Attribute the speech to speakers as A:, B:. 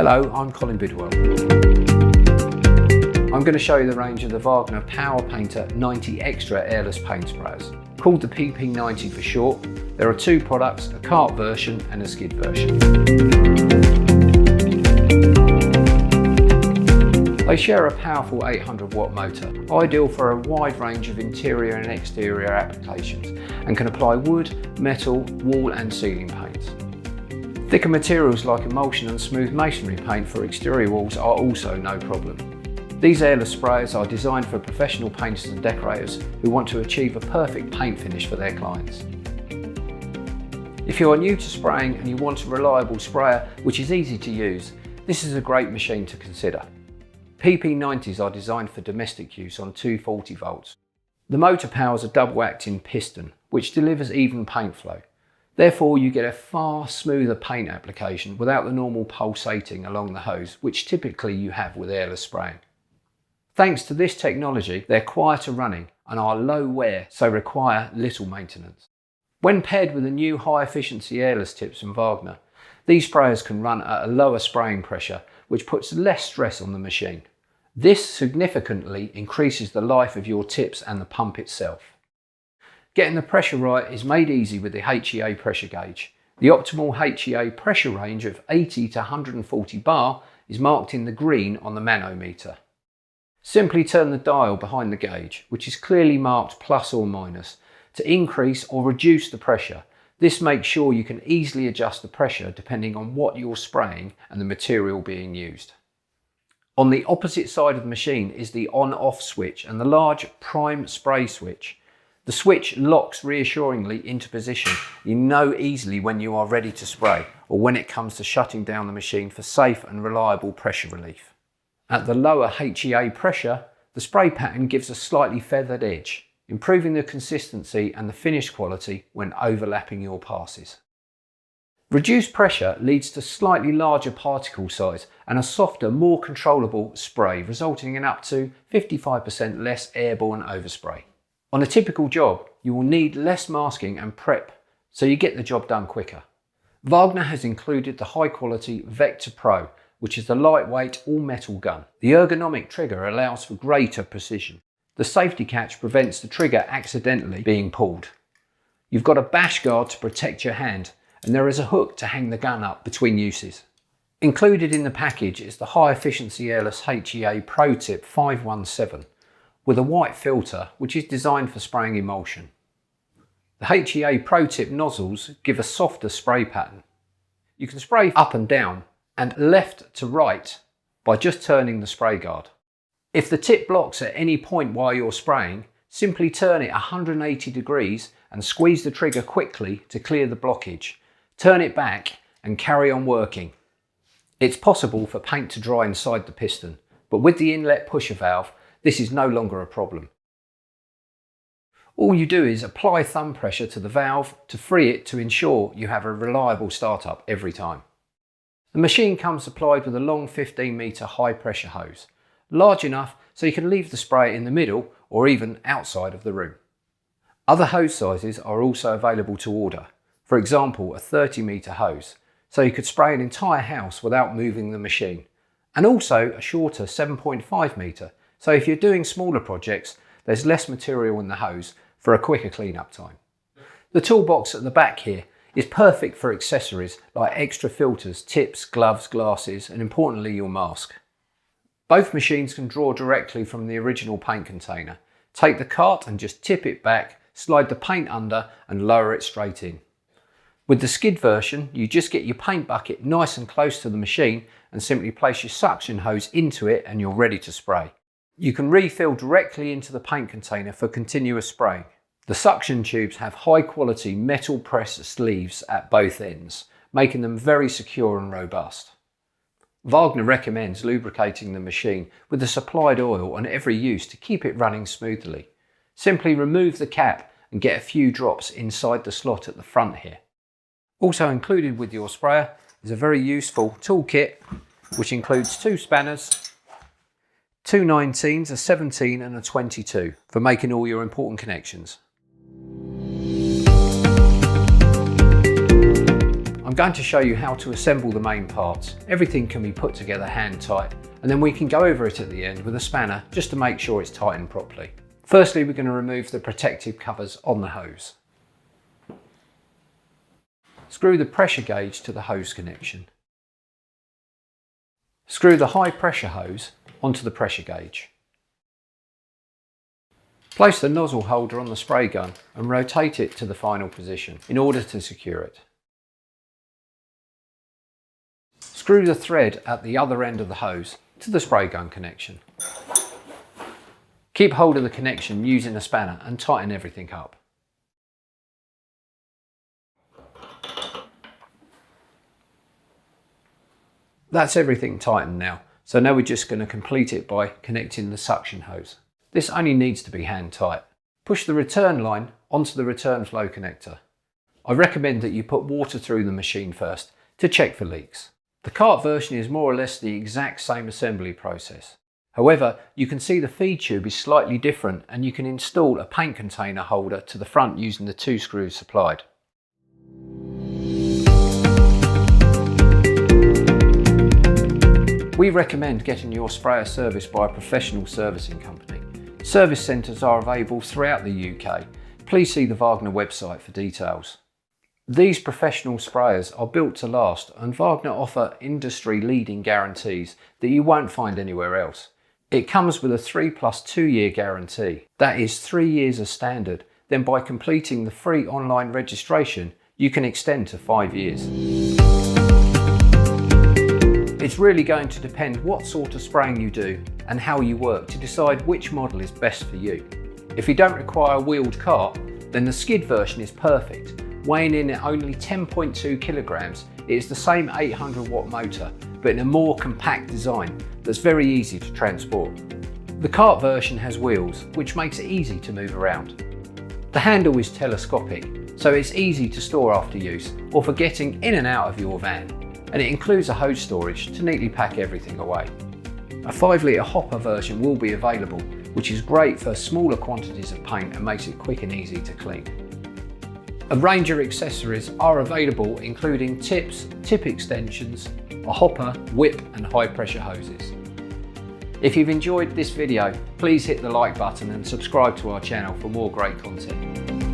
A: Hello, I'm Colin Bidwell. I'm going to show you the range of the WAGNER PowerPainter 90 Extra Airless paint sprayers. Called the PP90 for short, there are two products, a cart version and a skid version. They share a powerful 800 watt motor, ideal for a wide range of interior and exterior applications, and can apply wood, metal, wall and ceiling paints. Thicker materials like emulsion and smooth masonry paint for exterior walls are also no problem. These airless sprayers are designed for professional painters and decorators who want to achieve a perfect paint finish for their clients. If you are new to spraying and you want a reliable sprayer which is easy to use, this is a great machine to consider. PP90s are designed for domestic use on 240 volts. The motor powers a double acting piston which delivers even paint flow. Therefore you get a far smoother paint application without the normal pulsating along the hose which typically you have with airless spraying. Thanks to this technology, they're quieter running and are low wear, so require little maintenance. When paired with the new high efficiency airless tips from WAGNER, these sprayers can run at a lower spraying pressure which puts less stress on the machine. This significantly increases the life of your tips and the pump itself. Getting the pressure right is made easy with the HEA Pressure Gauge. The optimal HEA pressure range of 80 to 140 bar is marked in the green on the manometer. Simply turn the dial behind the gauge, which is clearly marked plus or minus, to increase or reduce the pressure. This makes sure you can easily adjust the pressure depending on what you're spraying and the material being used. On the opposite side of the machine is the on-off switch and the large prime spray switch. The switch locks reassuringly into position. You know easily when you are ready to spray or when it comes to shutting down the machine for safe and reliable pressure relief. At the lower HEA pressure, the spray pattern gives a slightly feathered edge, improving the consistency and the finish quality when overlapping your passes. Reduced pressure leads to slightly larger particle size and a softer, more controllable spray, resulting in up to 55% less airborne overspray. On a typical job, you will need less masking and prep, so you get the job done quicker. WAGNER has included the high-quality Vector Pro, which is the lightweight all-metal gun. The ergonomic trigger allows for greater precision. The safety catch prevents the trigger accidentally being pulled. You've got a bash guard to protect your hand, and there is a hook to hang the gun up between uses. Included in the package is the high-efficiency airless HEA ProTip 517 with a white filter which is designed for spraying emulsion. The HEA ProTip nozzles give a softer spray pattern. You can spray up and down and left to right by just turning the spray guard. If the tip blocks at any point while you're spraying, simply turn it 180 degrees and squeeze the trigger quickly to clear the blockage. Turn it back and carry on working. It's possible for paint to dry inside the piston, but with the inlet pusher valve, this is no longer a problem. All you do is apply thumb pressure to the valve to free it to ensure you have a reliable startup every time. The machine comes supplied with a long 15-metre high pressure hose, large enough so you can leave the spray in the middle or even outside of the room. Other hose sizes are also available to order, for example a 30-metre hose, so you could spray an entire house without moving the machine, and also a shorter 7.5 metre, so if you're doing smaller projects, there's less material in the hose for a quicker clean-up time. The toolbox at the back here is perfect for accessories like extra filters, tips, gloves, glasses, and importantly your mask. Both machines can draw directly from the original paint container. Take the cart and just tip it back, slide the paint under and lower it straight in. With the skid version, you just get your paint bucket nice and close to the machine and simply place your suction hose into it and you're ready to spray. You can refill directly into the paint container for continuous spraying. The suction tubes have high quality metal press sleeves at both ends, making them very secure and robust. WAGNER recommends lubricating the machine with the supplied oil on every use to keep it running smoothly. Simply remove the cap and get a few drops inside the slot at the front here. Also included with your sprayer is a very useful toolkit which includes two spanners, two 19s, a 17 and a 22 for making all your important connections. I'm I'm going to show you how to assemble the main parts. Everything can be put together hand tight, and then we can go over it at the end with a spanner just to make sure it's tightened properly. Firstly, we're going to remove the protective covers on the hose. Screw the pressure gauge to the hose connection. Screw the high pressure hose onto the pressure gauge. Place the nozzle holder on the spray gun and rotate it to the final position in order to secure it. Screw the thread at the other end of the hose to the spray gun connection. Keep hold of the connection using a spanner and tighten everything up. That's everything tightened now, so now we're just going to complete it by connecting the suction hose. This only needs to be hand tight. Push the return line onto the return flow connector. I recommend that you put water through the machine first to check for leaks. The cart version is more or less the exact same assembly process. However, you can see the feed tube is slightly different and you can install a paint container holder to the front using the 2 screws supplied. We recommend getting your sprayer serviced by a professional servicing company. Service centres are available throughout the UK. Please see the WAGNER website for details. These professional sprayers are built to last, and WAGNER offer industry-leading guarantees that you won't find anywhere else. It comes with a 3+2 year guarantee. That is 3 years as standard. Then by completing the free online registration, you can extend to 5 years. It's really going to depend what sort of spraying you do and how you work to decide which model is best for you. If you don't require a wheeled cart, then the skid version is perfect. Weighing in at only 10.2 kilograms, it is the same 800 watt motor, but in a more compact design that's very easy to transport. The cart version has wheels, which makes it easy to move around. The handle is telescopic, so it's easy to store after use or for getting in and out of your van. And it includes a hose storage to neatly pack everything away. A 5 litre hopper version will be available, which is great for smaller quantities of paint and makes it quick and easy to clean. A range of accessories are available, including tips, tip extensions, a hopper, whip and high pressure hoses. If you've enjoyed this video, please hit the like button and subscribe to our channel for more great content.